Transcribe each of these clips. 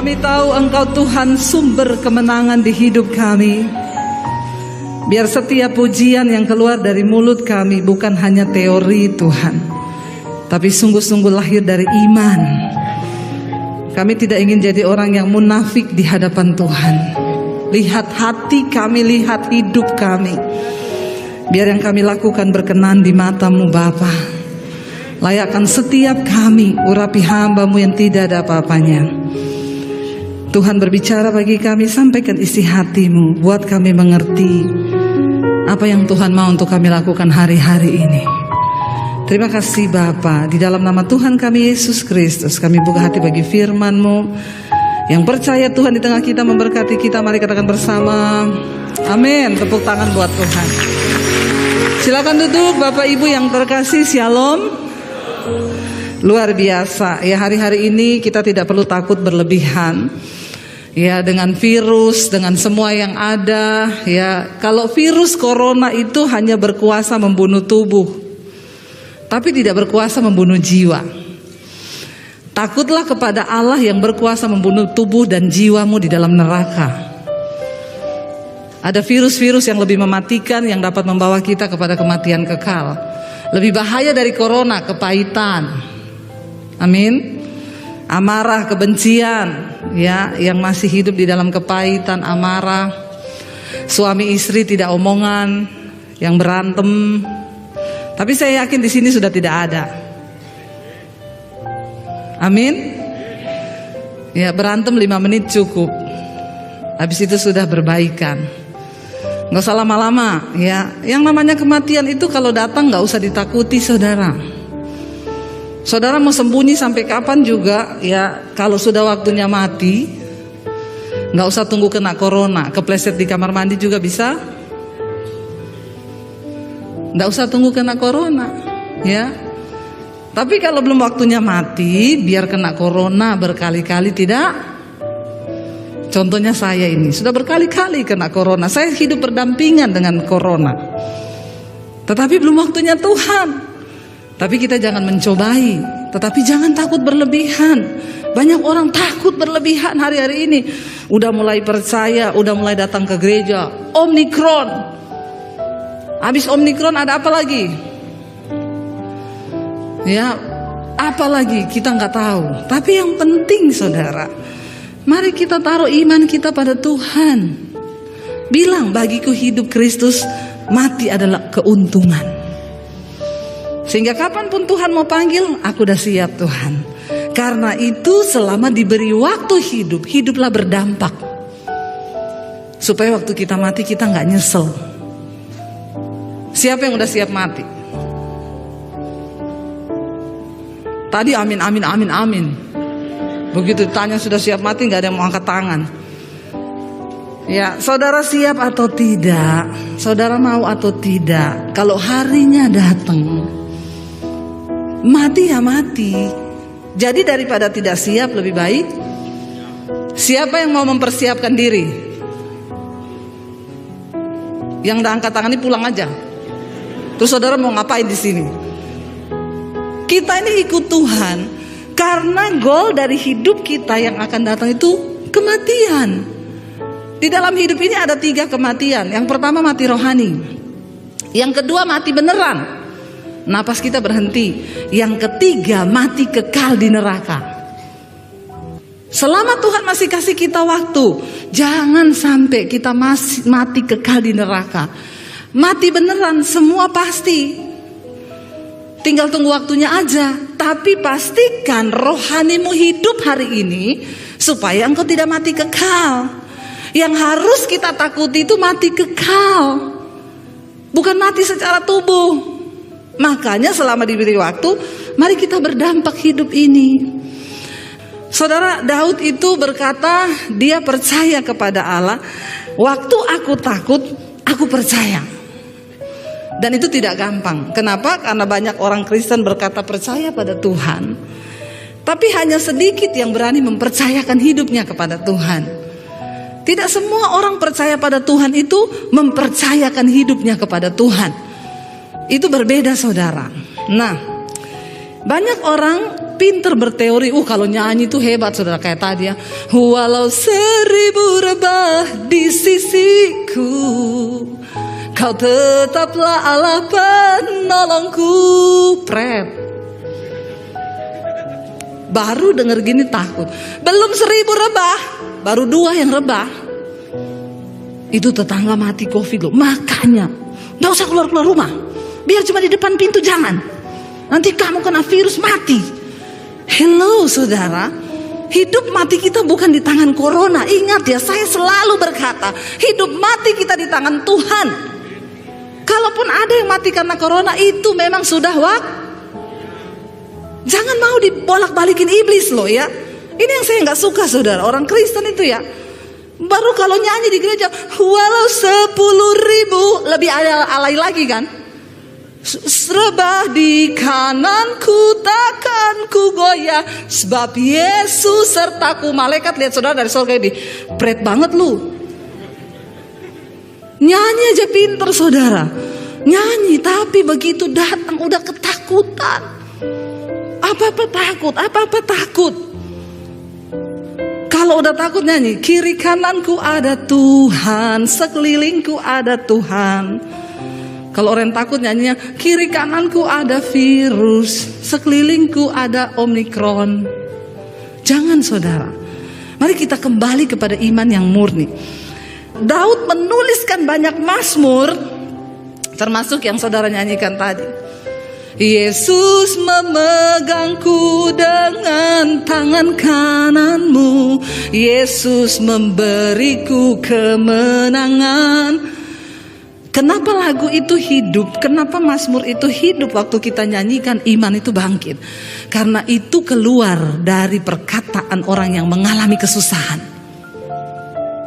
Kami tahu Engkau Tuhan sumber kemenangan di hidup kami. Biar setiap pujian yang keluar dari mulut kami bukan hanya teori Tuhan, tapi sungguh-sungguh lahir dari iman. Kami tidak ingin jadi orang yang munafik di hadapan Tuhan. Lihat hati kami, lihat hidup kami. Biar yang kami lakukan berkenan di mata-Mu Bapa. Layakkan setiap kami, urapi hamba-Mu yang tidak ada apa-apanya. Tuhan berbicara bagi kami, sampaikan isi hati-Mu, buat kami mengerti apa yang Tuhan mau untuk kami lakukan hari-hari ini. Terima kasih Bapa. Di dalam nama Tuhan kami Yesus Kristus, kami buka hati bagi firman-Mu. Yang percaya Tuhan di tengah kita memberkati kita, mari katakan bersama, amin. Tepuk tangan buat Tuhan. Silakan duduk Bapak Ibu yang terkasih. Shalom. Luar biasa ya, hari-hari ini kita tidak perlu takut berlebihan. Ya, dengan virus, dengan semua yang ada, ya. Kalau virus corona itu hanya berkuasa membunuh tubuh, tapi tidak berkuasa membunuh jiwa. Takutlah kepada Allah yang berkuasa membunuh tubuh dan jiwamu di dalam neraka. Ada virus-virus yang lebih mematikan yang dapat membawa kita kepada kematian kekal. Lebih bahaya dari corona, kepahitan. Amin. Amarah, kebencian, ya, yang masih hidup di dalam kepahitan, amarah. Suami istri tidak omongan, yang berantem. Tapi saya yakin di sini sudah tidak ada. Amin. Ya, berantem 5 menit cukup. Habis itu sudah berbaikan. Nggak usah lama-lama, ya. Yang namanya kematian itu kalau datang nggak usah ditakuti, saudara. Saudara mau sembunyi sampai kapan juga, ya. Kalau sudah waktunya mati, nggak usah tunggu kena corona. Kepleset di kamar mandi juga bisa. Nggak usah tunggu kena corona, ya. Tapi kalau belum waktunya mati, biar kena corona berkali-kali tidak. Contohnya saya ini sudah berkali-kali kena corona. Saya hidup berdampingan dengan corona. Tetapi belum waktunya Tuhan. Tapi kita jangan mencobai, tetapi jangan takut berlebihan. Banyak orang takut berlebihan hari-hari ini. Udah mulai percaya, udah mulai datang ke gereja. Omikron. Habis Omikron ada apa lagi? Ya, apa lagi kita nggak tahu. Tapi yang penting saudara, mari kita taruh iman kita pada Tuhan. Bilang, bagiku hidup Kristus, mati adalah keuntungan. Sehingga kapanpun Tuhan mau panggil, aku udah siap Tuhan. Karena itu selama diberi waktu hidup, hiduplah berdampak. Supaya waktu kita mati kita gak nyesel. Siapa yang udah siap mati? Tadi amin, amin, amin, amin. Begitu ditanya sudah siap mati, gak ada yang mau angkat tangan. Ya, saudara siap atau tidak? Saudara mau atau tidak? Kalau harinya datang, mati ya mati. Jadi daripada tidak siap, lebih baik. Siapa yang mau mempersiapkan diri? Yang udah angkat tangan ini pulang aja. Terus saudara mau ngapain di sini? Kita ini ikut Tuhan karena goal dari hidup kita yang akan datang itu kematian. Di dalam hidup ini ada 3 kematian. Yang pertama mati rohani. Yang kedua mati beneran. Napas kita berhenti. Yang ketiga mati kekal di neraka. Selama Tuhan masih kasih kita waktu, jangan sampai kita masih mati kekal di neraka. Mati beneran, semua pasti. Tinggal tunggu waktunya aja. Tapi pastikan rohanimu hidup hari ini, supaya engkau tidak mati kekal. Yang harus kita takuti itu mati kekal, bukan mati secara tubuh. Makanya selama diberi waktu, mari kita berdampak hidup ini. Saudara, Daud itu berkata, dia percaya kepada Allah. Waktu aku takut, aku percaya. Dan itu tidak gampang. Kenapa? Karena banyak orang Kristen berkata percaya pada Tuhan, tapi hanya sedikit yang berani mempercayakan hidupnya kepada Tuhan. Tidak semua orang percaya pada Tuhan itu mempercayakan hidupnya kepada Tuhan. Itu berbeda saudara. Nah, banyak orang pinter berteori. Kalau nyanyi itu hebat saudara, kayak tadi ya. Walau 1000 rebah di sisiku, Kau tetaplah Allah penolongku. Pret. Baru denger gini takut. Belum 1000 rebah, baru 2 yang rebah. Itu tetangga mati COVID loh. Makanya gak usah keluar-keluar rumah. Biar cuma di depan pintu, jangan. Nanti kamu kena virus mati. Hello saudara, hidup mati kita bukan di tangan corona. Ingat ya, saya selalu berkata, hidup mati kita di tangan Tuhan. Kalaupun ada yang mati karena corona, itu memang sudah waktu. Jangan mau dibolak-balikin iblis loh ya. Ini yang saya nggak suka saudara, orang Kristen itu ya. Baru kalau nyanyi di gereja, walau 10.000, lebih alay lagi kan. Rebah di kananku takkan ku goyah, sebab Yesus sertaku. Malaikat lihat saudara dari surga ini, pret banget lu. Nyanyi aja pinter saudara, nyanyi, tapi begitu datang udah ketakutan. Apa-apa takut. Kalau udah takut nyanyi, kiri kananku ada Tuhan, sekelilingku ada Tuhan. Kalau orang takut nyanyinya, kiri kananku ada virus, sekelilingku ada Omikron. Jangan saudara, mari kita kembali kepada iman yang murni. Daud menuliskan banyak mazmur, termasuk yang saudara nyanyikan tadi. Yesus memegangku dengan tangan kananmu, Yesus memberiku kemenangan. Kenapa lagu itu hidup? Kenapa mazmur itu hidup waktu kita nyanyikan? Iman itu bangkit karena itu keluar dari perkataan orang yang mengalami kesusahan.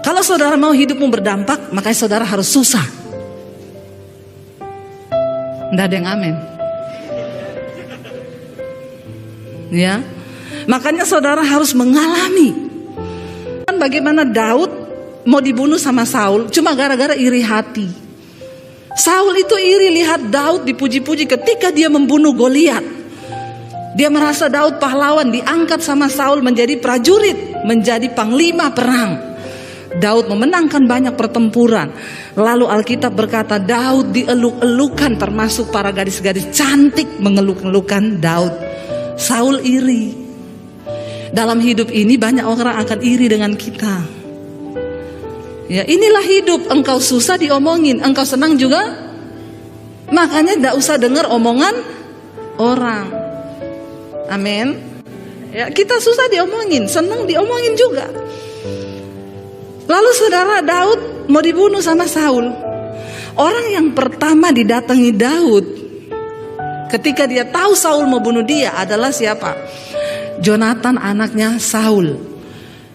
Kalau saudara mau hidupmu berdampak, makanya saudara harus susah. Nggak ada yang amin. Ya, makanya saudara harus mengalami. Bagaimana Daud mau dibunuh sama Saul cuma gara-gara iri hati. Saul itu iri lihat Daud dipuji-puji ketika dia membunuh Goliat. Dia merasa Daud pahlawan, diangkat sama Saul menjadi prajurit, menjadi panglima perang. Daud memenangkan banyak pertempuran. Lalu Alkitab berkata Daud dieluk-elukan, termasuk para gadis-gadis cantik mengeluk-elukan Daud. Saul iri. Dalam hidup ini banyak orang akan iri dengan kita. Ya, inilah hidup. Engkau susah diomongin, engkau senang juga. Makanya tidak usah dengar omongan orang. Amin. Ya, kita susah diomongin, senang diomongin juga. Lalu saudara, Daud mau dibunuh sama Saul. Orang yang pertama didatangi Daud ketika dia tahu Saul mau bunuh dia adalah siapa? Jonatan, anaknya Saul.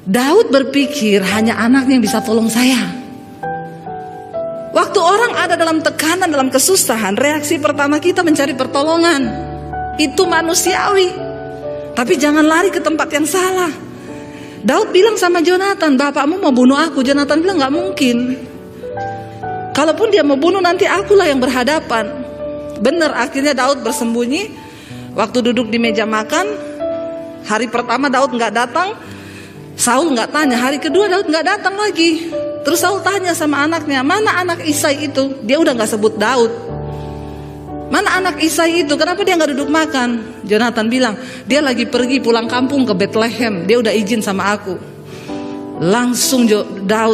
Daud berpikir hanya anaknya yang bisa tolong saya. Waktu orang ada dalam tekanan, dalam kesusahan, reaksi pertama kita mencari pertolongan. Itu manusiawi. Tapi jangan lari ke tempat yang salah. Daud bilang sama Jonatan, bapakmu mau bunuh aku. Jonatan bilang gak mungkin. Kalaupun dia mau bunuh, nanti akulah yang berhadapan. Benar, akhirnya Daud bersembunyi. Waktu duduk di meja makan, hari pertama Daud gak datang. Saul gak tanya. Hari kedua Daud gak datang lagi. Terus Saul tanya sama anaknya, mana anak Isai itu? Dia udah gak sebut Daud. Mana anak Isai itu? Kenapa dia gak duduk makan? Jonatan bilang, dia lagi pergi pulang kampung ke Bethlehem. Dia udah izin sama aku. Langsung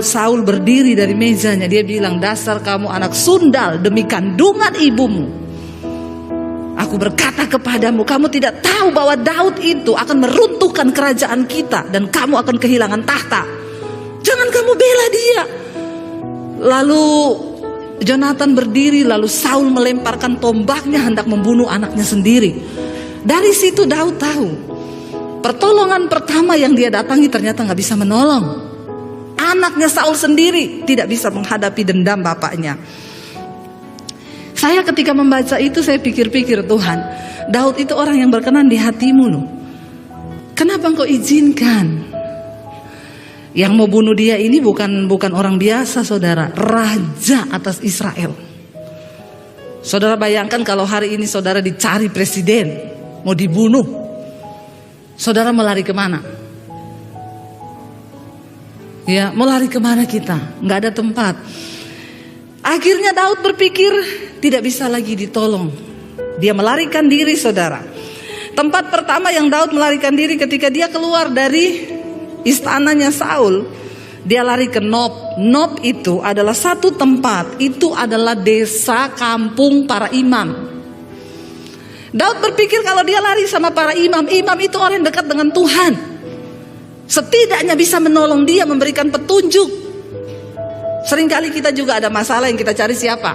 Saul berdiri dari mejanya. Dia bilang, dasar kamu anak sundal demi kandungan ibumu. Aku berkata kepadamu, kamu tidak tahu bahwa Daud itu akan meruntuhkan kerajaan kita dan kamu akan kehilangan tahta. Jangan kamu bela dia. Lalu Jonatan berdiri, lalu Saul melemparkan tombaknya hendak membunuh anaknya sendiri. Dari situ Daud tahu pertolongan pertama yang dia datangi ternyata gak bisa menolong. Anaknya Saul sendiri tidak bisa menghadapi dendam bapaknya. Saya ketika membaca itu saya pikir-pikir, Tuhan, Daud itu orang yang berkenan di hatimu loh. Kenapa engkau izinkan? Yang mau bunuh dia ini bukan orang biasa saudara, raja atas Israel. Saudara bayangkan kalau hari ini saudara dicari presiden, mau dibunuh. Saudara mau lari kemana? Ya, mau lari kemana kita? Nggak ada tempat. Akhirnya Daud berpikir tidak bisa lagi ditolong. Dia melarikan diri, saudara. Tempat pertama yang Daud melarikan diri ketika dia keluar dari istananya Saul, dia lari ke Nob. Nob itu adalah satu tempat, itu adalah desa kampung para imam. Daud berpikir kalau dia lari sama para imam, imam itu orang yang dekat dengan Tuhan. Setidaknya bisa menolong dia, memberikan petunjuk. Seringkali kita juga ada masalah yang kita cari siapa?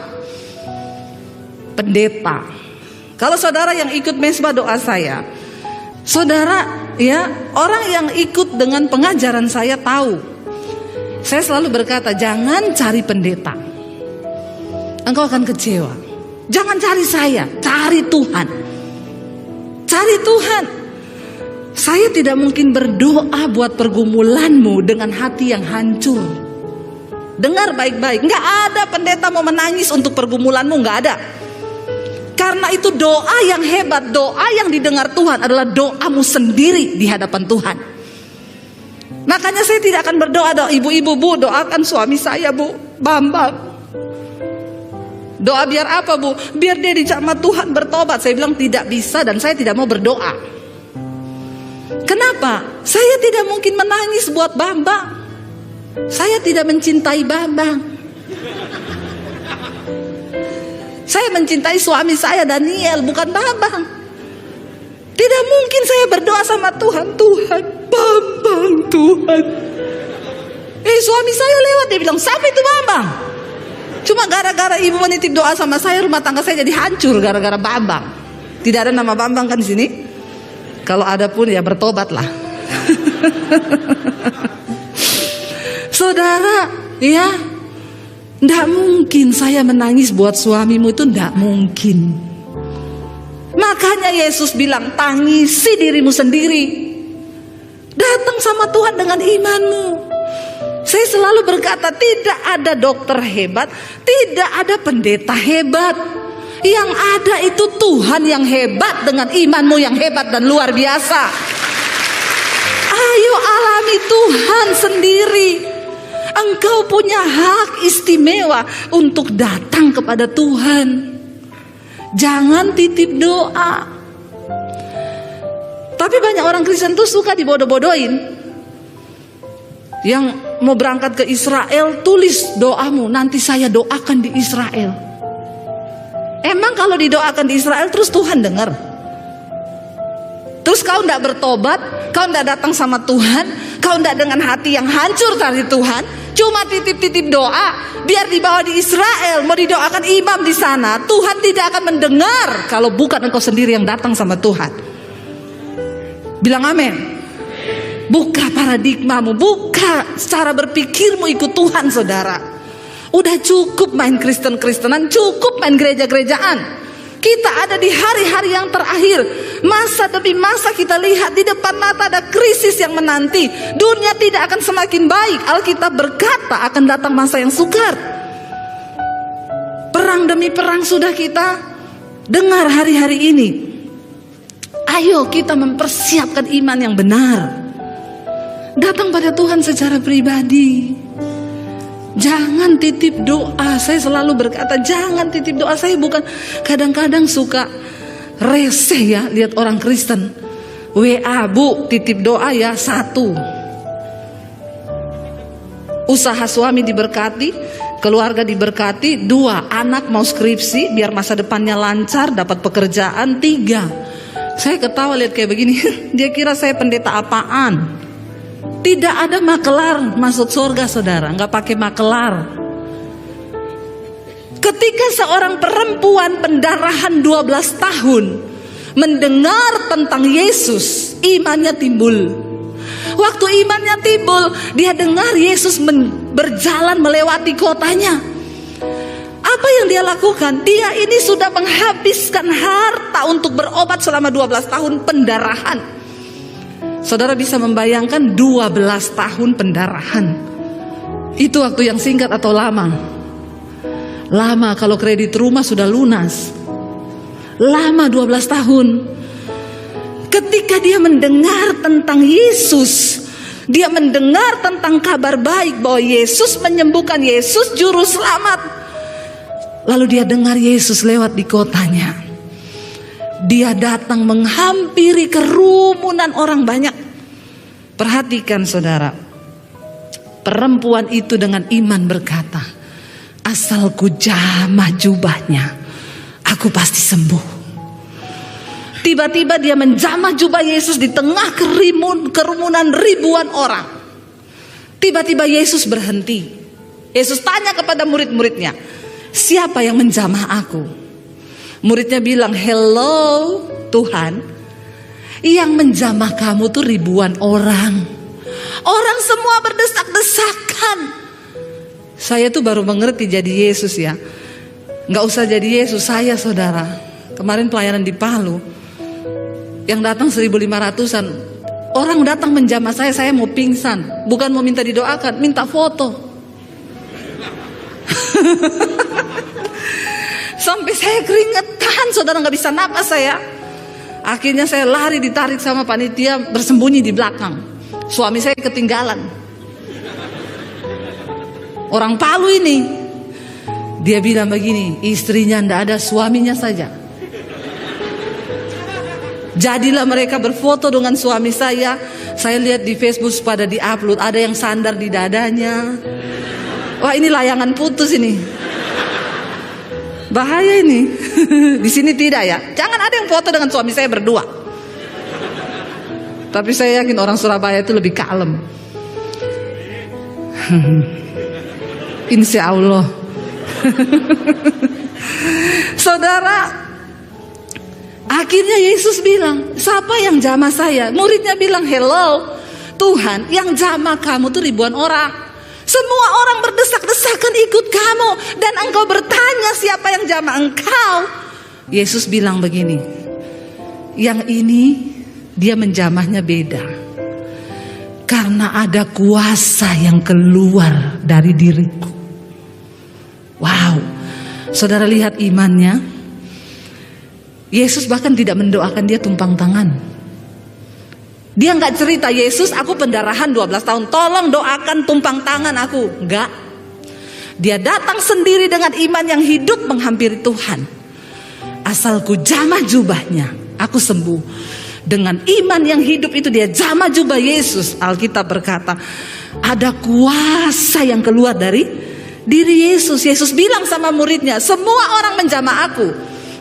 Pendeta. Kalau saudara yang ikut mesbah doa saya, saudara ya, orang yang ikut dengan pengajaran saya tahu. Saya selalu berkata, jangan cari pendeta. Engkau akan kecewa. Jangan cari saya, cari Tuhan. Cari Tuhan. Saya tidak mungkin berdoa buat pergumulanmu dengan hati yang hancur. Dengar baik-baik, nggak ada pendeta mau menangis untuk pergumulanmu, nggak ada. Karena itu doa yang hebat, doa yang didengar Tuhan adalah doamu sendiri di hadapan Tuhan. Makanya saya tidak akan berdoa, ibu-ibu, bu, doakan suami saya, bu, Bambang. Doa biar apa, bu? Biar dia dijamah Tuhan bertobat. Saya bilang tidak bisa dan saya tidak mau berdoa. Kenapa? Saya tidak mungkin menangis buat Bambang. Saya tidak mencintai Bambang. Saya mencintai suami saya Daniel, bukan Bambang. Tidak mungkin saya berdoa sama Tuhan, Tuhan, Bambang, Tuhan. Suami saya lewat, dia bilang, siapa itu Bambang? Cuma gara-gara ibu menitip doa sama saya, rumah tangga saya jadi hancur gara-gara Bambang. Tidak ada nama Bambang kan di sini? Kalau ada pun ya bertobatlah. Saudara, ya, tidak mungkin saya menangis buat suamimu, itu tidak mungkin. Makanya Yesus bilang, tangisi dirimu sendiri. Datang sama Tuhan dengan imanmu. Saya selalu berkata, tidak ada dokter hebat, tidak ada pendeta hebat. Yang ada itu Tuhan yang hebat dengan imanmu yang hebat dan luar biasa. Ayo alami Tuhan sendiri. Engkau punya hak istimewa untuk datang kepada Tuhan. Jangan titip doa. Tapi banyak orang Kristen tuh suka dibodoh-bodohin. Yang mau berangkat ke Israel, tulis doamu, nanti saya doakan di Israel. Emang kalau didoakan di Israel terus Tuhan dengar? Terus kau tidak bertobat, kau tidak datang sama Tuhan, kau tidak dengan hati yang hancur dari Tuhan, cuma titip-titip doa, biar dibawa di Israel, mau didoakan imam di sana, Tuhan tidak akan mendengar kalau bukan engkau sendiri yang datang sama Tuhan. Bilang amin. Buka paradigmamu, buka cara berpikirmu, ikut Tuhan, saudara. Udah cukup main Kristen-Kristenan, cukup main gereja-gerejaan. Kita ada di hari-hari yang terakhir. Masa demi masa kita lihat di depan mata ada krisis yang menanti. Dunia tidak akan semakin baik. Alkitab berkata akan datang masa yang sukar. Perang demi perang sudah kita dengar hari-hari ini. Ayo kita mempersiapkan iman yang benar. Datang pada Tuhan secara pribadi. Jangan titip doa. Saya selalu berkata jangan titip doa. Saya bukan, kadang-kadang suka reseh ya lihat orang Kristen. WA, bu, titip doa ya, 1. Usaha suami diberkati, keluarga diberkati. 2, anak mau skripsi biar masa depannya lancar, dapat pekerjaan. 3, saya ketawa lihat kayak begini. Dia kira saya pendeta apaan. Tidak ada makelar masuk surga, saudara. Nggak pakai makelar. Ketika seorang perempuan pendarahan 12 tahun mendengar tentang Yesus, imannya timbul. Waktu imannya timbul, dia dengar Yesus berjalan melewati kotanya. Apa yang dia lakukan? Dia ini sudah menghabiskan harta untuk berobat selama 12 tahun pendarahan. Saudara bisa membayangkan 12 tahun pendarahan. Itu waktu yang singkat atau lama? Lama, kalau kredit rumah sudah lunas. Lama 12 tahun. Ketika dia mendengar tentang Yesus, dia mendengar tentang kabar baik bahwa Yesus menyembuhkan, Yesus juru selamat. Lalu dia dengar Yesus lewat di kotanya. Dia datang menghampiri kerumunan orang banyak. Perhatikan saudara, perempuan itu dengan iman berkata, asal ku jamah jubahnya, aku pasti sembuh. Tiba-tiba dia menjamah jubah Yesus di tengah kerumunan ribuan orang. Tiba-tiba Yesus berhenti. Yesus tanya kepada murid-muridnya, siapa yang menjamah aku? Muridnya bilang, hello Tuhan, yang menjamah kamu tuh ribuan orang. Orang semua berdesak-desakan. Saya tuh baru mengerti jadi Yesus ya. Gak usah jadi Yesus, saya saudara. Kemarin pelayanan di Palu, yang datang 1.500-an. Orang datang menjamah saya mau pingsan. Bukan mau minta didoakan, minta foto. Sampai saya keringetan, saudara, gak bisa napas saya. Akhirnya saya lari, ditarik sama panitia, bersembunyi di belakang. Suami saya ketinggalan. Orang Palu ini, dia bilang begini, istrinya ndak ada, suaminya saja. Jadilah mereka berfoto dengan suami saya. Saya lihat di Facebook pada di-upload, ada yang sandar di dadanya. Wah, ini layangan putus ini. Bahaya ini. Di sini tidak ya. Jangan ada yang foto dengan suami saya berdua. Tapi saya yakin orang Surabaya itu lebih kalem. Insya Allah. Saudara, akhirnya Yesus bilang, siapa yang jamah saya? Muridnya bilang, hello Tuhan, yang jamah kamu tuh ribuan orang. Semua orang berdesak-desakan ikut kamu, dan engkau bertanya siapa yang jamah engkau. Yesus bilang begini, yang ini dia menjamahnya beda, karena ada kuasa yang keluar dari diriku. Wow, saudara lihat imannya. Yesus bahkan tidak mendoakan dia tumpang tangan. Dia nggak cerita, Yesus aku pendarahan 12 tahun, tolong doakan tumpang tangan aku. Enggak. Dia datang sendiri dengan iman yang hidup menghampiri Tuhan. Asalku jamah jubahnya, aku sembuh. Dengan iman yang hidup itu dia jamah jubah Yesus. Alkitab berkata, ada kuasa yang keluar dari diri Yesus. Yesus bilang sama muridnya, semua orang menjamah aku,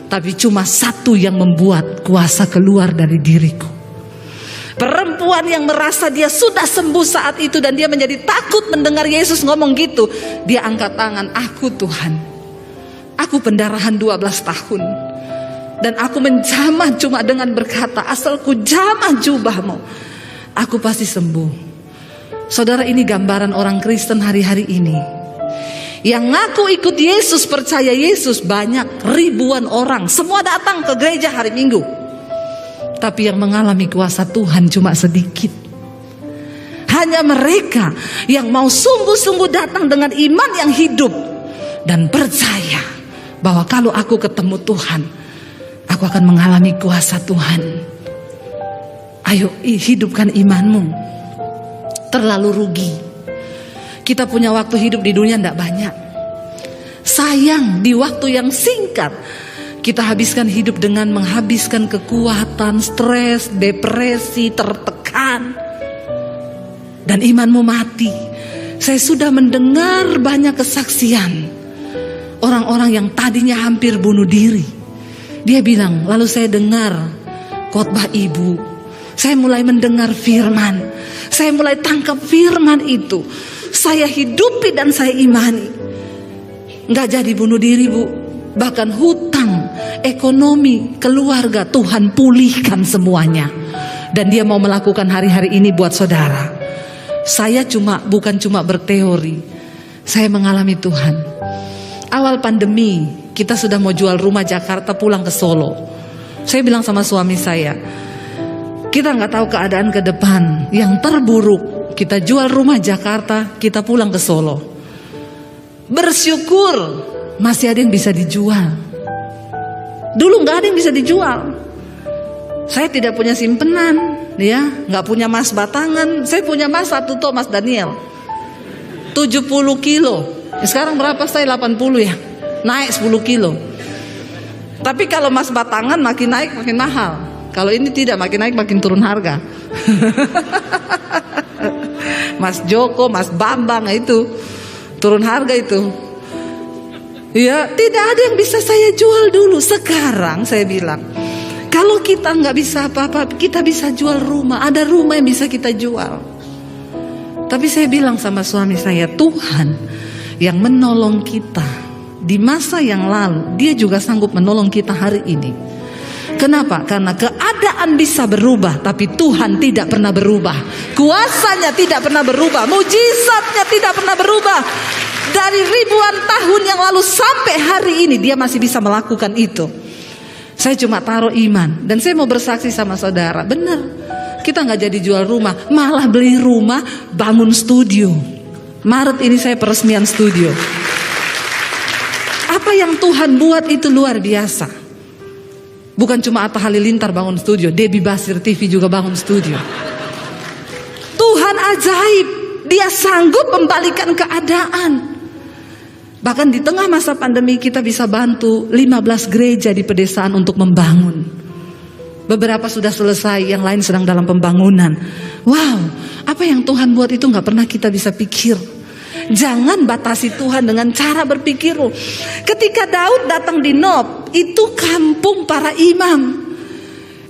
tapi cuma satu yang membuat kuasa keluar dari diriku. Perempuan yang merasa dia sudah sembuh saat itu dan dia menjadi takut mendengar Yesus ngomong gitu, dia angkat tangan, aku Tuhan, aku pendarahan 12 tahun dan aku menjamah cuma dengan berkata, asalku jamah jubahmu, aku pasti sembuh. Saudara, ini gambaran orang Kristen hari-hari ini yang ngaku ikut Yesus, percaya Yesus, banyak, ribuan orang, semua datang ke gereja hari Minggu. Tapi yang mengalami kuasa Tuhan cuma sedikit. Hanya mereka yang mau sungguh-sungguh datang dengan iman yang hidup dan percaya bahwa kalau aku ketemu Tuhan, aku akan mengalami kuasa Tuhan. Ayo hidupkan imanmu. Terlalu rugi. Kita punya waktu hidup di dunia tidak banyak. Sayang, di waktu yang singkat kita habiskan hidup dengan menghabiskan kekuatan, stres, depresi, tertekan, dan imanmu mati. Saya sudah mendengar banyak kesaksian orang-orang yang tadinya hampir bunuh diri. Dia bilang, lalu saya dengar khotbah ibu, saya mulai mendengar firman, saya mulai tangkap firman itu, saya hidupi dan saya imani. Nggak jadi bunuh diri, Bu. Bahkan hutang, ekonomi, keluarga, Tuhan pulihkan semuanya. Dan dia mau melakukan hari-hari ini buat saudara. Saya bukan cuma berteori, saya mengalami Tuhan. Awal pandemi, kita sudah mau jual rumah Jakarta, pulang ke Solo. Saya bilang sama suami saya, kita nggak tahu keadaan ke depan. Yang terburuk, kita jual rumah Jakarta, kita pulang ke Solo. Bersyukur masih ada yang bisa dijual. Dulu nggak ada yang bisa dijual. Saya tidak punya simpenan, ya, nggak punya emas batangan. Saya punya emas satu tuh, Mas Daniel, 70 kilo. Sekarang berapa saya? 80 ya, naik 10 kilo. Tapi kalau emas batangan makin naik makin mahal. Kalau ini tidak, makin naik makin turun harga. Mas Joko, Mas Bambang itu turun harga itu. Ya, tidak ada yang bisa saya jual dulu. Sekarang saya bilang, kalau kita nggak bisa apa-apa, kita bisa jual rumah. Ada rumah yang bisa kita jual. Tapi saya bilang sama suami saya, Tuhan yang menolong kita di masa yang lalu, Dia juga sanggup menolong kita hari ini. Kenapa? Karena keadaan bisa berubah, tapi Tuhan tidak pernah berubah. Kuasanya tidak pernah berubah, mujizatnya tidak pernah berubah. Dari ribuan tahun yang lalu sampai hari ini Dia masih bisa melakukan itu. Saya cuma taruh iman. Dan saya mau bersaksi sama saudara, benar, kita gak jadi jual rumah, malah beli rumah, bangun studio. Maret ini saya peresmian studio. Apa yang Tuhan buat itu luar biasa. Bukan cuma Atta Halilintar bangun studio, Debbie Basir TV juga bangun studio. Tuhan ajaib, Dia sanggup membalikan keadaan. Bahkan di tengah masa pandemi kita bisa bantu 15 gereja di pedesaan untuk membangun. Beberapa sudah selesai, yang lain sedang dalam pembangunan. Wow, apa yang Tuhan buat itu gak pernah kita bisa pikir. Jangan batasi Tuhan dengan cara berpikir. Ketika Daud datang di Nob, itu kampung para imam.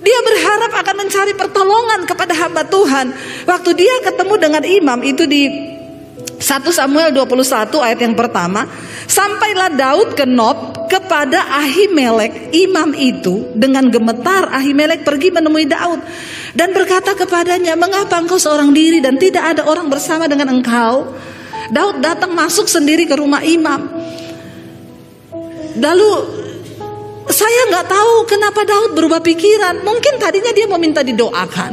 Dia berharap akan mencari pertolongan kepada hamba Tuhan. Waktu dia ketemu dengan imam itu di 1 Samuel 21 ayat yang pertama, sampailah Daud ke Nob kepada Ahimelek imam itu. Dengan gemetar Ahimelek pergi menemui Daud dan berkata kepadanya, mengapa engkau seorang diri dan tidak ada orang bersama dengan engkau? Daud datang masuk sendiri ke rumah imam. Lalu saya nggak tahu kenapa Daud berubah pikiran. Mungkin tadinya dia mau minta didoakan,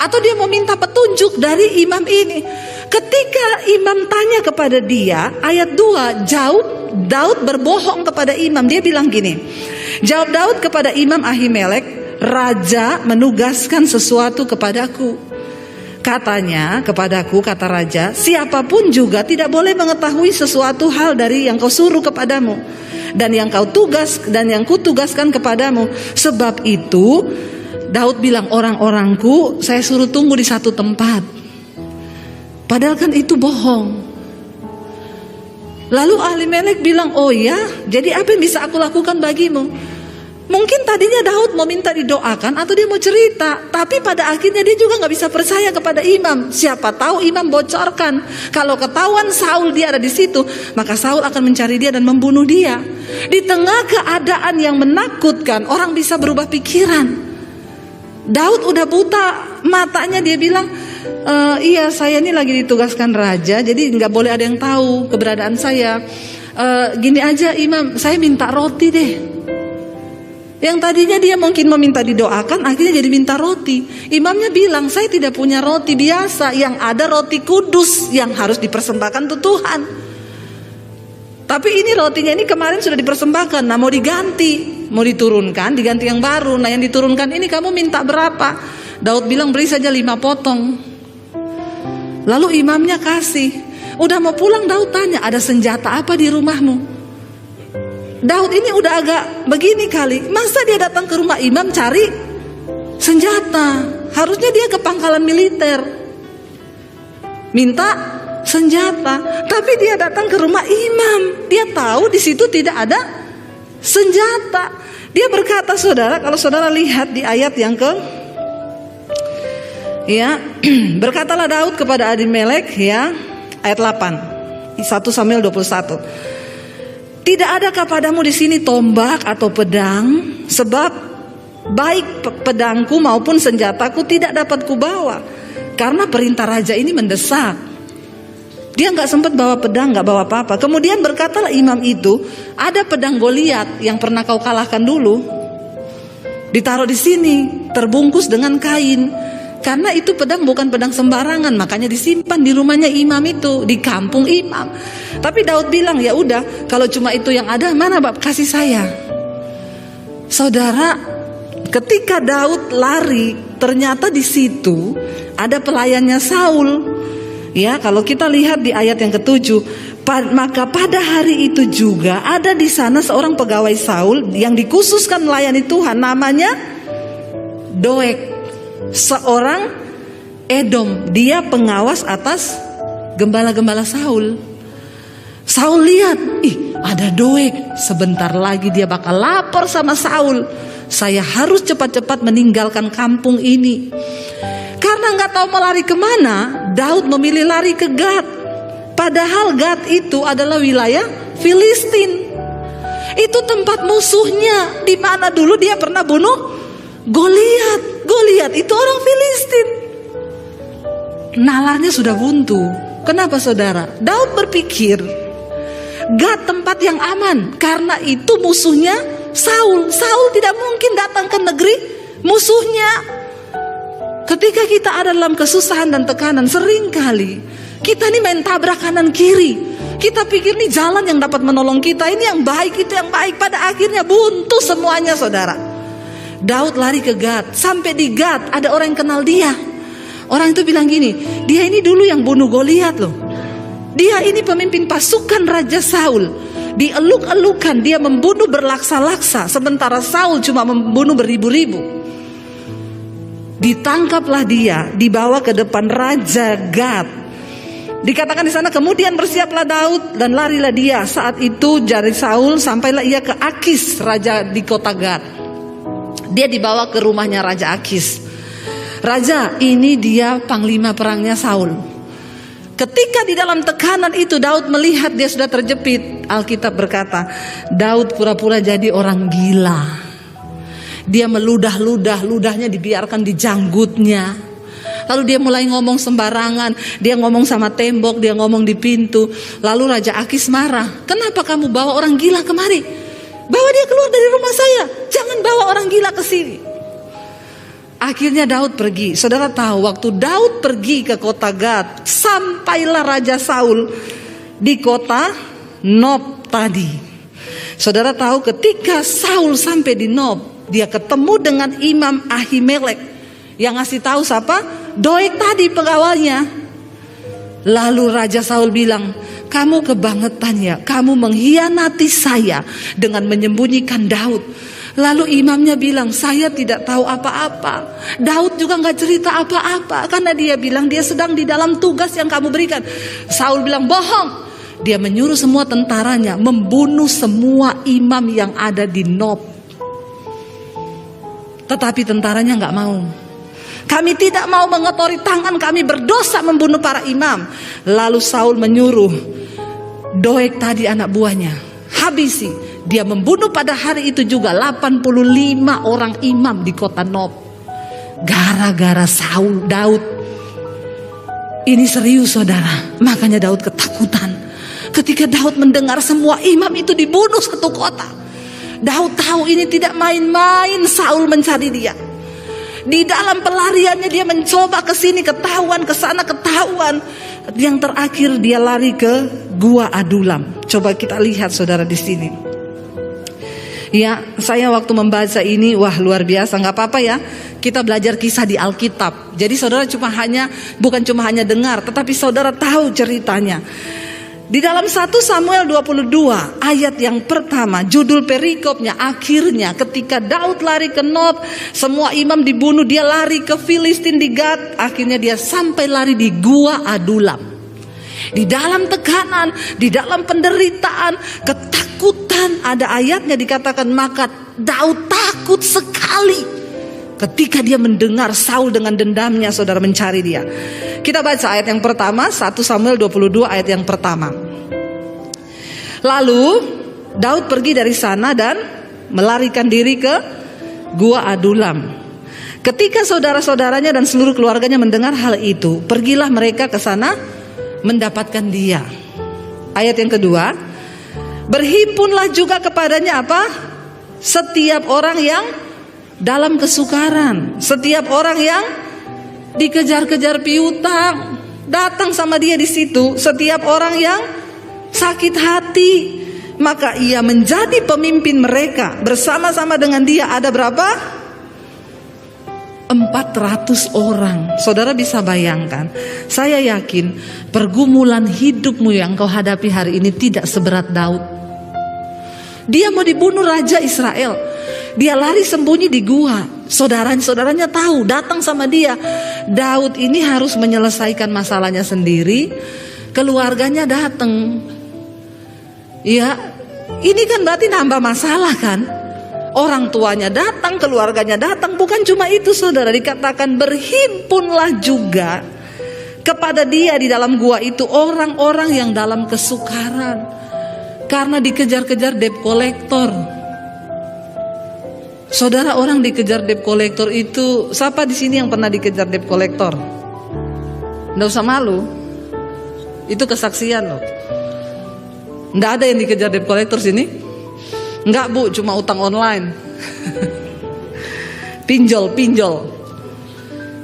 atau dia mau minta petunjuk dari imam ini. Ketika imam tanya kepada dia, ayat 2, Daud berbohong kepada imam. Dia bilang gini, jawab Daud kepada imam Ahimelek, raja menugaskan sesuatu kepadaku. Katanya kepadaku, kata raja, siapapun juga tidak boleh mengetahui sesuatu hal dari yang kau suruh kepadamu dan yang kutugaskan kepadamu. Sebab itu Daud bilang, orang-orangku saya suruh tunggu di satu tempat. Padahal kan itu bohong. Lalu Ahimelek bilang, oh ya, jadi apa yang bisa aku lakukan bagimu? Mungkin tadinya Daud mau minta didoakan atau dia mau cerita, tapi pada akhirnya dia juga gak bisa percaya kepada imam. Siapa tahu imam bocorkan. Kalau ketahuan Saul dia ada di situ, maka Saul akan mencari dia dan membunuh dia. Di tengah keadaan yang menakutkan, orang bisa berubah pikiran. Daud udah buta matanya, dia bilang, iya saya ini lagi ditugaskan raja, jadi gak boleh ada yang tahu keberadaan saya. Gini aja imam, saya minta roti deh. Yang tadinya dia mungkin meminta didoakan, akhirnya jadi minta roti. Imamnya bilang, saya tidak punya roti biasa, yang ada roti kudus yang harus dipersembahkan untuk Tuhan. Tapi ini rotinya ini kemarin sudah dipersembahkan, nah mau diganti, mau diturunkan, diganti yang baru. Nah yang diturunkan ini kamu minta berapa? Daud bilang, beri saja 5 potong. Lalu imamnya kasih. Udah mau pulang, Daud tanya, ada senjata apa di rumahmu? Daud ini udah agak begini kali, masa dia datang ke rumah imam cari senjata? Harusnya dia ke pangkalan militer minta senjata, tapi dia datang ke rumah imam. Dia tahu di situ tidak ada senjata. Dia berkata, saudara, kalau saudara lihat di ayat yang berkatalah Daud kepada Ahimelek, ya, ayat 8, 1 Samuel 21. Tidak ada kepadamu di sini tombak atau pedang, sebab baik pedangku maupun senjataku tidak dapat kubawa, karena perintah raja ini mendesak. Dia nggak sempat bawa pedang, nggak bawa apa-apa. Kemudian berkatalah imam itu, ada pedang Goliat yang pernah kau kalahkan dulu, ditaruh di sini, terbungkus dengan kain. Karena itu pedang bukan pedang sembarangan, makanya disimpan di rumahnya imam itu, di kampung imam. Tapi Daud bilang, ya udah, kalau cuma itu yang ada, mana Bapak kasih saya. Saudara, ketika Daud lari, ternyata di situ ada pelayannya Saul. Ya, kalau kita lihat di ayat yang ke-7, maka pada hari itu juga ada di sana seorang pegawai Saul yang dikhususkan melayani Tuhan, namanya Doeg, seorang Edom. Dia pengawas atas gembala-gembala Saul. Saul lihat, ada Doeg, sebentar lagi dia bakal lapor sama Saul. Saya harus cepat-cepat meninggalkan kampung ini. Karena nggak tahu mau lari kemana, Daud memilih lari ke Gad. Padahal Gad itu adalah wilayah Filistin. Itu tempat musuhnya, di mana dulu dia pernah bunuh Goliat. Goliat itu orang Filistin. Nalarnya sudah buntu. Kenapa saudara? Daud berpikir Gad tempat yang aman, karena itu musuhnya Saul. Saul tidak mungkin datang ke negeri musuhnya. Ketika kita ada dalam kesusahan dan tekanan, seringkali kita nih main tabrak kanan kiri. Kita pikir nih jalan yang dapat menolong kita, ini yang baik, itu yang baik. Pada akhirnya buntu semuanya saudara. Daud lari ke Gad. Sampai di Gad ada orang yang kenal dia. Orang itu bilang gini, dia ini dulu yang bunuh Goliat loh. Dia ini pemimpin pasukan Raja Saul. Dieluk-elukan, dia membunuh berlaksa-laksa, sementara Saul cuma membunuh beribu-ribu. Ditangkaplah dia, dibawa ke depan Raja Gad. Dikatakan di sana, kemudian bersiaplah Daud dan larilah dia. Saat itu dari Saul sampailah ia ke Akis, raja di kota Gad. Dia dibawa ke rumahnya Raja Akis. Raja, ini dia panglima perangnya Saul. Ketika di dalam tekanan itu Daud melihat dia sudah terjepit, Alkitab berkata, Daud pura-pura jadi orang gila. Dia meludah-ludah, ludahnya dibiarkan di janggutnya. Lalu dia mulai ngomong sembarangan, dia ngomong sama tembok, dia ngomong di pintu. Lalu Raja Akis marah, kenapa kamu bawa orang gila kemari? Bawa dia keluar dari rumah saya, jangan bawa orang gila ke sini. Akhirnya Daud pergi. Saudara tahu, waktu Daud pergi ke kota Gad, sampailah Raja Saul di kota Nob tadi. Saudara tahu, ketika Saul sampai di Nob, dia ketemu dengan Imam Ahimelek yang ngasih tahu siapa? Doeg tadi pegawainya. Lalu Raja Saul bilang, kamu kebangetan ya, kamu mengkhianati saya dengan menyembunyikan Daud. Lalu imamnya bilang, saya tidak tahu apa-apa. Daud juga gak cerita apa-apa, karena dia bilang dia sedang di dalam tugas yang kamu berikan. Saul bilang, bohong. Dia menyuruh semua tentaranya membunuh semua imam yang ada di Nob. Tetapi tentaranya gak mau. Kami tidak mau mengotori tangan kami, berdosa membunuh para imam. Lalu Saul menyuruh Doeg tadi anak buahnya, habisi. Dia membunuh pada hari itu juga 85 orang imam di kota Nob. Gara-gara Daud. Ini serius saudara. Makanya Daud ketakutan. Ketika Daud mendengar semua imam itu dibunuh satu kota, Daud tahu ini tidak main-main. Saul mencari dia. Di dalam pelariannya dia mencoba ke sini ketahuan, ke sana ketahuan. Yang terakhir dia lari ke Gua Adulam. Coba kita lihat saudara di sini. Ya, saya waktu membaca ini, wah luar biasa. Nggak apa-apa ya, kita belajar kisah di Alkitab. Jadi saudara bukan cuma hanya dengar, tetapi saudara tahu ceritanya. Di dalam 1 Samuel 22 ayat yang pertama, judul perikopnya akhirnya ketika Daud lari ke Nob, semua imam dibunuh, dia lari ke Filistin di Gad, akhirnya dia sampai lari di Gua Adulam. Di dalam tekanan, di dalam penderitaan, ketakutan, ada ayatnya dikatakan maka Daud takut sekali ketika dia mendengar Saul dengan dendamnya saudara mencari dia. Kita baca ayat yang pertama, 1 Samuel 22 ayat yang pertama. Lalu Daud pergi dari sana dan melarikan diri ke Gua Adulam. Ketika saudara-saudaranya dan seluruh keluarganya mendengar hal itu, pergilah mereka ke sana mendapatkan dia. Ayat yang kedua, berhimpunlah juga kepadanya apa? Setiap orang yang dalam kesukaran, setiap orang yang dikejar-kejar piutang, datang sama dia di situ. Setiap orang yang sakit hati, maka ia menjadi pemimpin mereka. Bersama-sama dengan dia ada berapa? 400 orang. Saudara bisa bayangkan. Saya yakin pergumulan hidupmu yang kau hadapi hari ini tidak seberat Daud. Dia mau dibunuh Raja Israel. Dia lari sembunyi di gua. Saudaranya tahu, datang sama dia. Daud ini harus menyelesaikan masalahnya sendiri. Keluarganya datang. Ya, ini kan berarti nambah masalah kan? Orang tuanya datang, keluarganya datang. Bukan cuma itu saudara, dikatakan berhimpunlah juga kepada dia di dalam gua itu orang-orang yang dalam kesukaran. Karena dikejar-kejar debt collector. Saudara, orang dikejar debt collector itu, siapa di sini yang pernah dikejar debt collector? Nggak usah malu. Itu kesaksian loh. Nggak ada yang dikejar debt collector sini? Enggak bu, cuma utang online. Pinjol.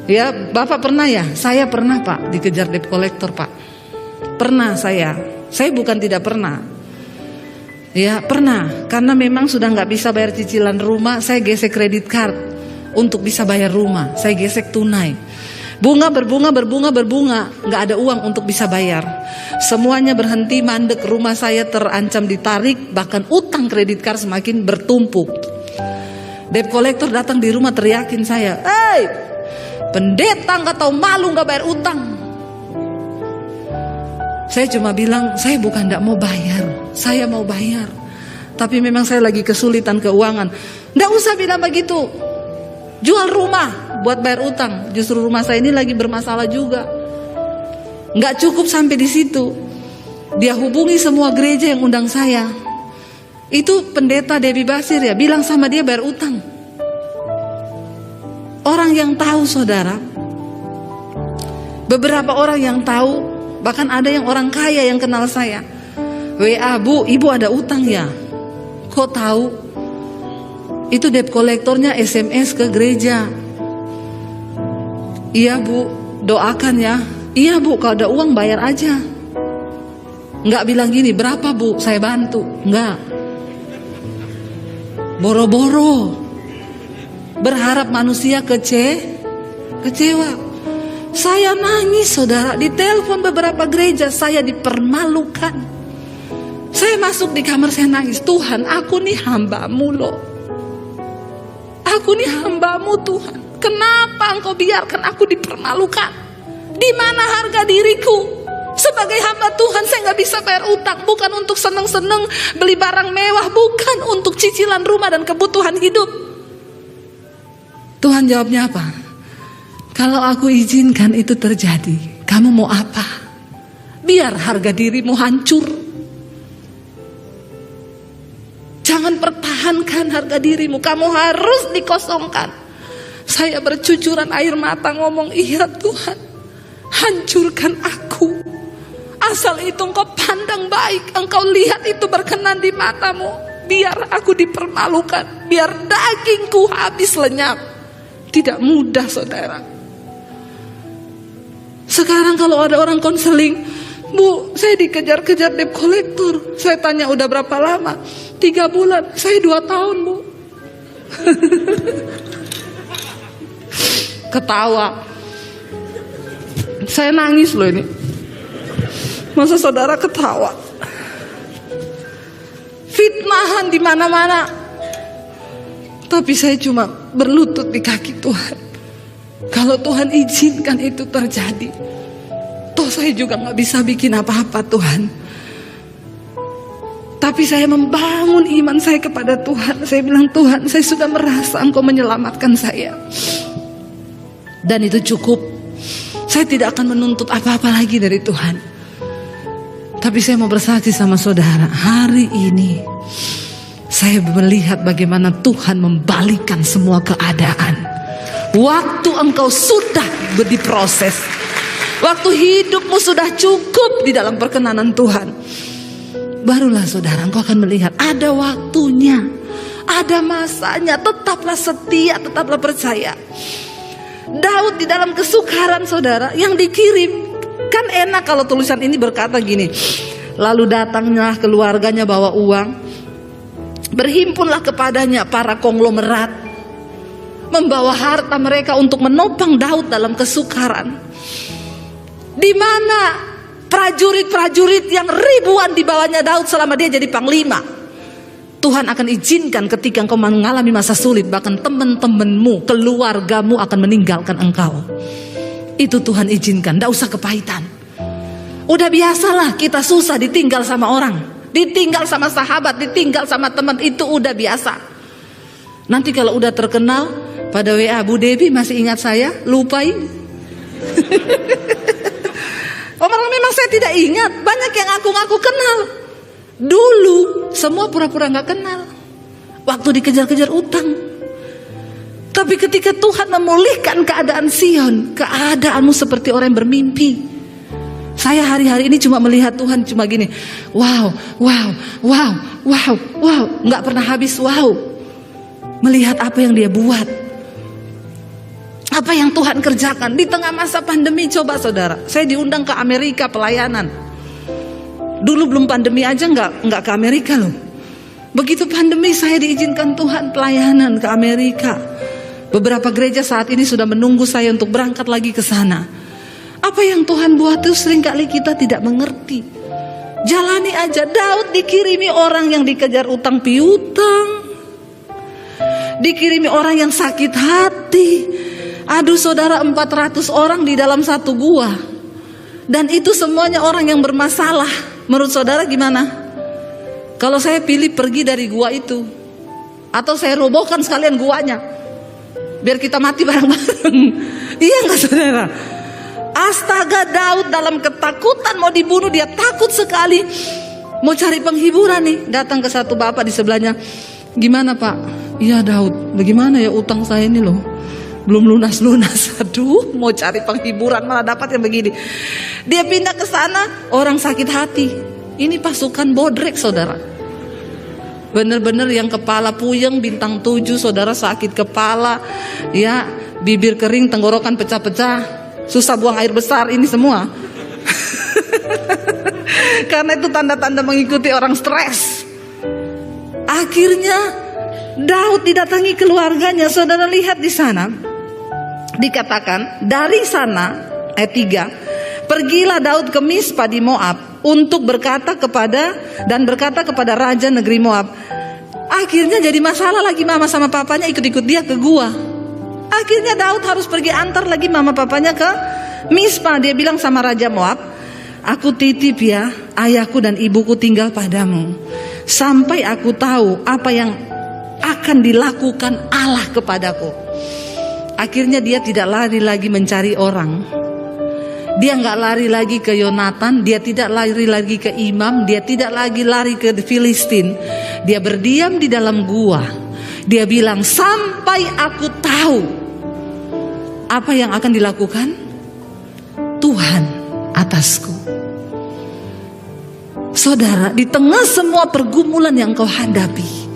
Ya, Bapak pernah ya? Saya pernah Pak, dikejar debt collector Pak. Pernah saya bukan tidak pernah. Ya pernah, karena memang sudah nggak bisa bayar cicilan rumah. Saya gesek kredit card untuk bisa bayar rumah. Saya gesek tunai. Bunga berbunga, nggak ada uang untuk bisa bayar. Semuanya berhenti, mandek, rumah saya terancam ditarik, bahkan utang kredit card semakin bertumpuk. Debt collector datang di rumah teriakin saya, "Hei, pendeta nggak tahu malu nggak bayar utang." Saya cuma bilang, saya bukan nggak mau bayar, saya mau bayar. Tapi memang saya lagi kesulitan keuangan. Nggak usah bilang begitu. Jual rumah buat bayar utang. Justru rumah saya ini lagi bermasalah juga. Nggak cukup sampai di situ. Dia hubungi semua gereja yang undang saya. Itu pendeta Debbie Basir ya, bilang sama dia bayar utang. Orang yang tahu saudara, beberapa orang yang tahu, bahkan ada yang orang kaya yang kenal saya. WA, "Bu, ibu ada utang ya?" Kok tahu? Itu debt kolektornya SMS ke gereja. "Iya bu, doakan ya." "Iya bu, kalau ada uang bayar aja." Nggak bilang gini, "Berapa bu, saya bantu." Nggak. Boro-boro. Berharap manusia kecewa. Saya nangis saudara, ditelepon beberapa gereja, saya dipermalukan. Saya masuk di kamar, saya nangis, "Tuhan, aku nih hamba-Mu loh. Aku nih hamba-Mu Tuhan. Kenapa Engkau biarkan aku dipermalukan? Di mana harga diriku? Sebagai hamba Tuhan saya nggak bisa bayar utang. Bukan untuk seneng-seneng beli barang mewah. Bukan untuk cicilan rumah dan kebutuhan hidup." Tuhan jawabnya apa? "Kalau aku izinkan itu terjadi, kamu mau apa? Biar harga dirimu hancur. Jangan pertahankan harga dirimu. Kamu harus dikosongkan." Saya bercucuran air mata ngomong, "Iya Tuhan, hancurkan aku. Asal itu Engkau pandang baik, Engkau lihat itu berkenan di mata-Mu. Biar aku dipermalukan, biar dagingku habis lenyap." Tidak mudah saudara. Sekarang kalau ada orang konseling, "Bu, saya dikejar-kejar debt collector." Saya tanya, "Udah berapa lama?" 3 bulan. "Saya 2 tahun bu." Ketawa. Saya nangis loh ini. Masa saudara ketawa? Fitnahan di mana-mana. Tapi saya cuma berlutut di kaki Tuhan. Kalau Tuhan izinkan itu terjadi, toh saya juga gak bisa bikin apa-apa Tuhan. Tapi saya membangun iman saya kepada Tuhan. Saya bilang, "Tuhan, saya sudah merasa Engkau menyelamatkan saya. Dan itu cukup. Saya tidak akan menuntut apa-apa lagi dari Tuhan." Tapi saya mau bersaksi sama saudara, hari ini saya melihat bagaimana Tuhan membalikkan semua keadaan. Waktu engkau sudah diproses, waktu hidupmu sudah cukup di dalam perkenanan Tuhan, barulah saudara engkau akan melihat ada waktunya, ada masanya. Tetaplah setia, tetaplah percaya. Daud di dalam kesukaran saudara yang dikirim. Kan enak kalau tulisan ini berkata gini, "Lalu datanglah keluarganya bawa uang, berhimpunlah kepadanya para konglomerat." membawa harta mereka untuk menopang Daud dalam kesukaran. Di mana prajurit-prajurit yang ribuan di bawahnya Daud selama dia jadi panglima. Tuhan akan izinkan ketika engkau mengalami masa sulit, bahkan teman-temanmu, keluargamu akan meninggalkan engkau. Itu Tuhan izinkan, tidak usah kepahitan. Udah biasalah kita susah ditinggal sama orang, ditinggal sama sahabat, ditinggal sama teman, itu udah biasa. Nanti kalau udah terkenal, pada WA, Bu Debbie masih ingat saya? Lupain. Orang memang saya tidak ingat. Banyak yang ngaku-ngaku kenal. Dulu semua pura-pura gak kenal waktu dikejar-kejar utang. Tapi ketika Tuhan memulihkan keadaan Sion, keadaanmu seperti orang yang bermimpi. Saya hari-hari ini cuma melihat Tuhan cuma gini, wow, wow, wow, wow, wow, gak pernah habis wow. Melihat apa yang dia buat, apa yang Tuhan kerjakan di tengah masa pandemi. Coba saudara, saya diundang ke Amerika pelayanan. Dulu belum pandemi aja nggak ke Amerika loh. Begitu pandemi saya diizinkan Tuhan pelayanan ke Amerika. Beberapa gereja saat ini sudah menunggu saya untuk berangkat lagi ke sana. Apa yang Tuhan buat itu seringkali kita tidak mengerti. Jalani aja. Daud dikirimi orang yang dikejar utang piutang, dikirimi orang yang sakit hati. Aduh saudara, 400 orang di dalam satu gua. Dan itu semuanya orang yang bermasalah. Menurut saudara gimana? Kalau saya pilih pergi dari gua itu, atau saya robohkan sekalian guanya, biar kita mati bareng-bareng. Iya gak saudara? Astaga, Daud dalam ketakutan mau dibunuh, dia takut sekali. Mau cari penghiburan nih, datang ke satu bapak di sebelahnya. Gimana Pak? Iya Daud, bagaimana ya utang saya ini loh, belum lunas-lunas. Aduh, mau cari penghiburan malah dapat yang begini. Dia pindah ke sana, orang sakit hati. Ini pasukan bodrek saudara. Bener-bener yang kepala puyeng bintang 7, saudara, sakit kepala, ya, bibir kering, tenggorokan pecah-pecah, susah buang air besar, ini semua. Karena itu tanda-tanda mengikuti orang stres. Akhirnya Daud didatangi keluarganya. Saudara lihat di sana, dikatakan dari sana ayat 3, pergilah Daud ke Mispa di Moab untuk berkata kepada raja negeri Moab. Akhirnya jadi masalah lagi, mama sama papanya ikut-ikut dia ke gua. Akhirnya Daud harus pergi antar lagi mama papanya ke Mispa. Dia bilang sama raja Moab, aku titip ya ayahku dan ibuku tinggal padamu, sampai aku tahu apa yang akan dilakukan Allah kepadaku. Akhirnya dia tidak lari lagi mencari orang. Dia nggak lari lagi ke Yonatan, dia tidak lari lagi ke imam, dia tidak lagi lari ke Filistin. Dia berdiam di dalam gua. Dia bilang, sampai aku tahu apa yang akan dilakukan Tuhan atasku. Saudara, di tengah semua pergumulan yang kau hadapi,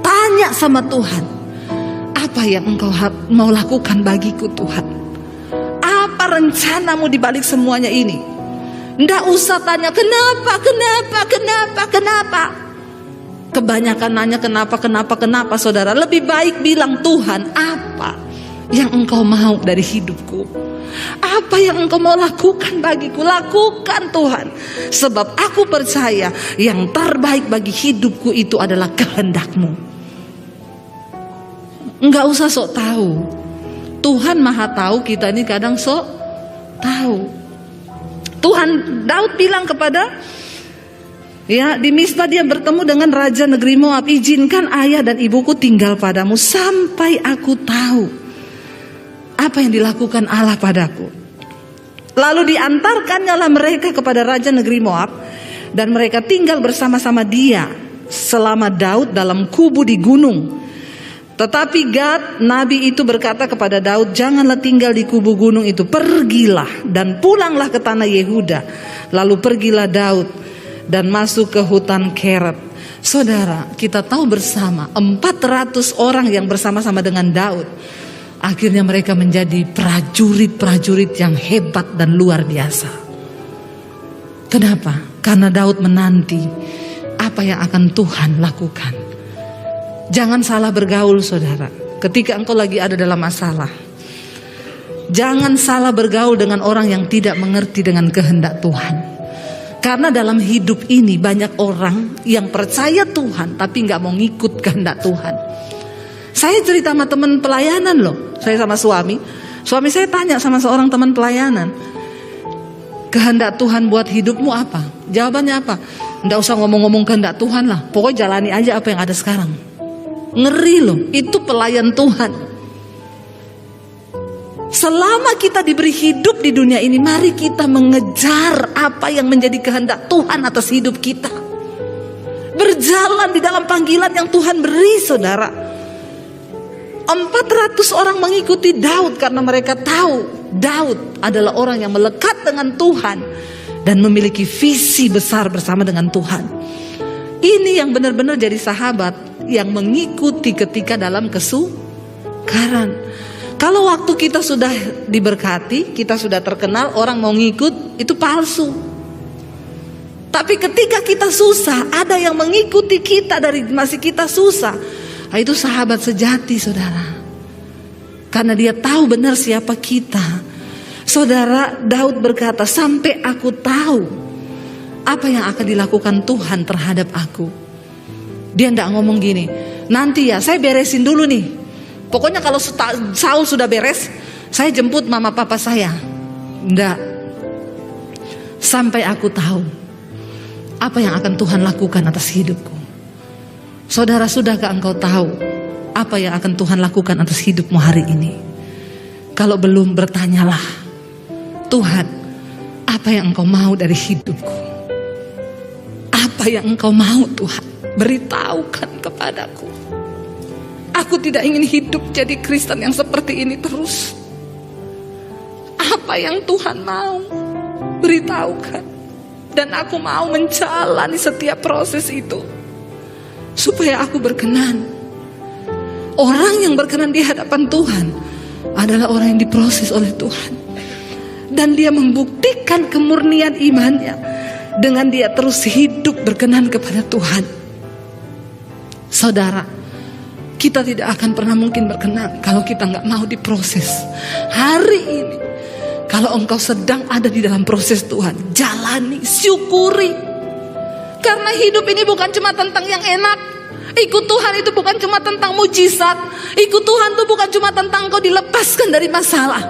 tanya sama Tuhan, apa yang engkau mau lakukan bagiku Tuhan? Apa rencanamu di balik semuanya ini? Nggak usah tanya kenapa. Kebanyakan nanya kenapa, saudara. Lebih baik bilang, Tuhan, apa yang engkau mau dari hidupku? Apa yang engkau mau lakukan bagiku? Lakukan Tuhan. Sebab aku percaya yang terbaik bagi hidupku itu adalah kehendak-Mu. Enggak usah sok tahu. Tuhan maha tahu, kita ini kadang sok tahu. Daud bilang kepada, ya, di Mispa dia bertemu dengan raja negeri Moab, izinkan ayah dan ibuku tinggal padamu sampai aku tahu apa yang dilakukan Allah padaku. Lalu diantarkannyalah mereka kepada raja negeri Moab, dan mereka tinggal bersama-sama dia selama Daud dalam kubu di gunung. Tetapi Gad, nabi itu berkata kepada Daud, janganlah tinggal di kubu gunung itu, pergilah dan pulanglah ke tanah Yehuda. Lalu pergilah Daud dan masuk ke hutan Keret. Saudara, kita tahu bersama 400 orang yang bersama-sama dengan Daud, akhirnya mereka menjadi prajurit-prajurit yang hebat dan luar biasa. Kenapa? Karena Daud menanti apa yang akan Tuhan lakukan. Jangan salah bergaul, saudara. ketika engkau lagi ada dalam masalah, jangan salah bergaul dengan orang yang tidak mengerti dengan kehendak Tuhan. Karena dalam hidup ini banyak orang yang percaya Tuhan tapi gak mau ngikut kehendak Tuhan. Saya cerita sama teman pelayanan loh. Saya sama suami saya tanya sama seorang teman pelayanan, kehendak Tuhan buat hidupmu apa? Jawabannya apa? Nggak usah ngomong-ngomong kehendak Tuhan lah, pokoknya jalani aja apa yang ada sekarang. Ngeri loh, itu pelayan Tuhan. Selama kita diberi hidup di dunia ini, mari kita mengejar apa yang menjadi kehendak Tuhan atas hidup kita. Berjalan di dalam panggilan yang Tuhan beri, saudara. 400 orang mengikuti Daud karena mereka tahu Daud adalah orang yang melekat dengan Tuhan dan memiliki visi besar bersama dengan Tuhan. Ini yang benar-benar jadi sahabat yang mengikuti ketika dalam kesukaran. Kalau waktu kita sudah diberkati, kita sudah terkenal, orang mau ngikut, itu palsu. Tapi ketika kita susah, ada yang mengikuti kita dari masih kita susah, itu sahabat sejati, saudara. Karena dia tahu benar siapa kita. Saudara, Daud berkata, sampai aku tahu apa yang akan dilakukan Tuhan terhadap aku. Dia tidak ngomong gini, nanti ya saya beresin dulu nih. Pokoknya kalau Saul sudah beres, saya jemput mama papa saya. Tidak. Sampai aku tahu apa yang akan Tuhan lakukan atas hidupku. Saudara, sudahkah engkau tahu apa yang akan Tuhan lakukan atas hidupmu hari ini? Kalau belum, bertanyalah, Tuhan, apa yang engkau mau dari hidupku? Apa yang engkau mau, Tuhan? Beritahukan kepadaku. Aku tidak ingin hidup jadi Kristen yang seperti ini terus. Apa yang Tuhan mau, beritahukan. Dan aku mau menjalani setiap proses itu, supaya aku berkenan. Orang yang berkenan di hadapan Tuhan adalah orang yang diproses oleh Tuhan. Dan dia membuktikan kemurnian imannya dengan dia terus hidup berkenan kepada Tuhan. Saudara, kita tidak akan pernah mungkin berkenan kalau kita gak mau diproses. Hari ini, kalau engkau sedang ada di dalam proses Tuhan, jalani, syukuri. Karena hidup ini bukan cuma tentang yang enak. Ikut Tuhan itu bukan cuma tentang mujizat. Ikut Tuhan itu bukan cuma tentang kau dilepaskan dari masalah.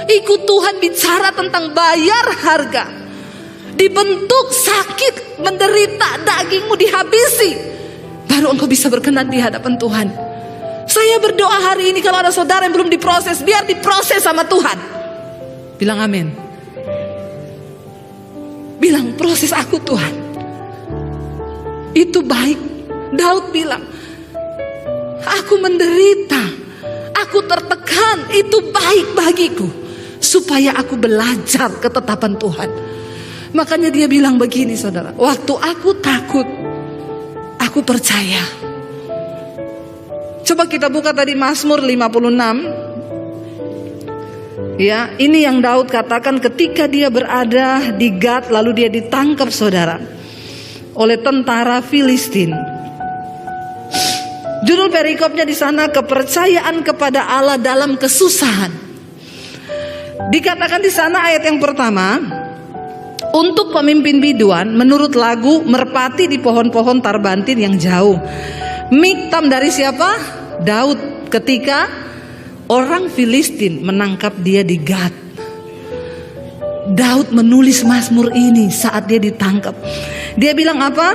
Ikut Tuhan bicara tentang bayar harga. Dibentuk, sakit, menderita, dagingmu dihabisi, baru engkau bisa berkenan di hadapan Tuhan. Saya berdoa hari ini kalau ada saudara yang belum diproses, biar diproses sama Tuhan. Bilang amin. Bilang, proses aku Tuhan, itu baik. Daud bilang, aku menderita, aku tertekan, itu baik bagiku, supaya aku belajar ketetapan Tuhan. Makanya dia bilang begini, saudara, waktu aku takut, aku percaya. Coba kita buka tadi Mazmur 56. Ya, ini yang Daud katakan ketika dia berada di Gad, lalu dia ditangkap, saudara, oleh tentara Filistin. Judul perikopnya di sana, kepercayaan kepada Allah dalam kesusahan. Dikatakan di sana ayat yang pertama, untuk pemimpin biduan menurut lagu merpati di pohon-pohon tarbantin yang jauh. Miktam dari siapa? Daud ketika orang Filistin menangkap dia di Gad. Daud menulis Mazmur ini saat dia ditangkap. Dia bilang apa?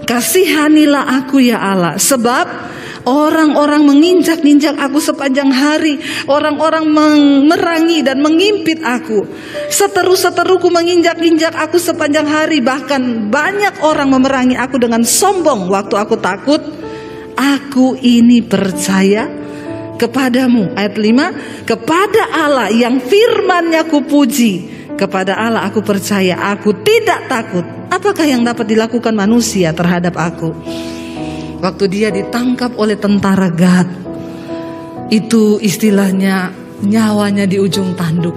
Kasihanilah aku ya Allah, sebab orang-orang menginjak-injak aku sepanjang hari. Orang-orang memerangi dan mengimpit aku. Seteru-seteruku menginjak-injak aku sepanjang hari. Bahkan banyak orang memerangi aku dengan sombong. Waktu aku takut, aku ini percaya kepadamu. Ayat 5, kepada Allah yang firman-Nya kupuji, kepada Allah aku percaya, aku tidak takut. Apakah yang dapat dilakukan manusia terhadap aku? Waktu dia ditangkap oleh tentara Gad, itu istilahnya nyawanya di ujung tanduk.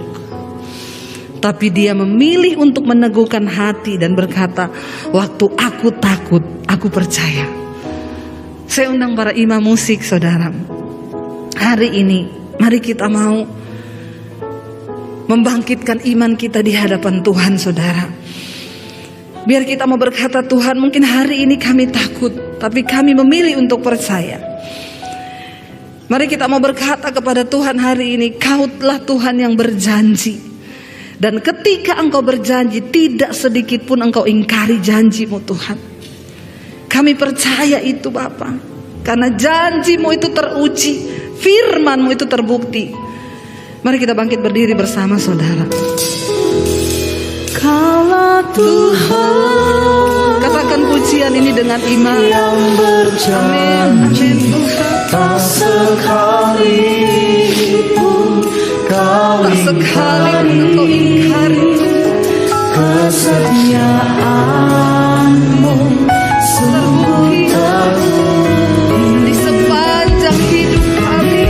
Tapi dia memilih untuk meneguhkan hati dan berkata, waktu aku takut, aku percaya. Saya undang para imam musik, saudara. Hari ini mari kita mau membangkitkan iman kita di hadapan Tuhan, saudara. Biar kita mau berkata, Tuhan, mungkin hari ini kami takut, tapi kami memilih untuk percaya. Mari kita mau berkata kepada Tuhan hari ini, Kaulah Tuhan yang berjanji. Dan ketika Engkau berjanji, tidak sedikit pun Engkau ingkari janji-Mu, Tuhan. Kami percaya itu, Bapa, karena janji-Mu itu teruji, firman-Mu itu terbukti. Mari kita bangkit berdiri bersama, saudara. Kaulah Tuhan, katakan pujian ini dengan iman. yang berjanji, tak sekali pun Kau Engkau ingkari kesetiaan-Mu sungguh terbukti di sepanjang hidup kami.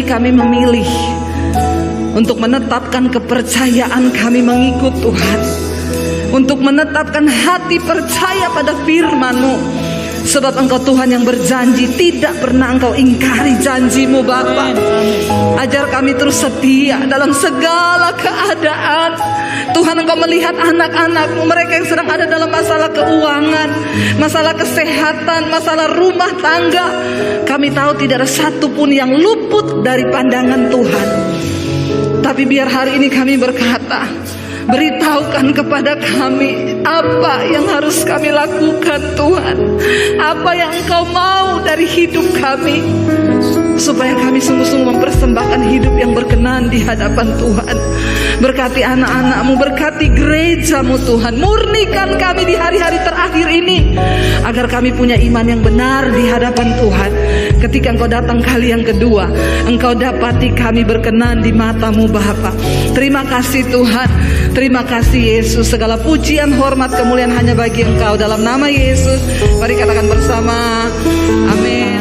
Kami memilih untuk menetapkan kepercayaan kami mengikut Tuhan, untuk menetapkan hati percaya pada firman-Mu. Sebab Engkau Tuhan yang berjanji, tidak pernah Engkau ingkari janji-Mu, Bapa. Ajar kami terus setia dalam segala keadaan. Tuhan, Engkau melihat anak-anak-Mu, mereka yang sedang ada dalam masalah keuangan, masalah kesehatan, masalah rumah tangga. Kami tahu tidak ada satupun yang luput dari pandangan Tuhan. Tapi biar hari ini kami berkata, beritahukan kepada kami apa yang harus kami lakukan, Tuhan. Apa yang Engkau mau dari hidup kami, supaya kami sungguh-sungguh mempersembahkan hidup yang berkenan di hadapan Tuhan. Berkati anak-anak-Mu, berkati gereja-Mu, Tuhan. Murnikan kami di hari-hari terakhir ini, agar kami punya iman yang benar di hadapan Tuhan. Ketika Engkau datang kali yang kedua, Engkau dapati kami berkenan di mata-Mu, Bapa. Terima kasih Tuhan. Terima kasih Yesus. Segala pujian, hormat, kemuliaan hanya bagi Engkau. Dalam nama Yesus, mari katakan bersama, amin.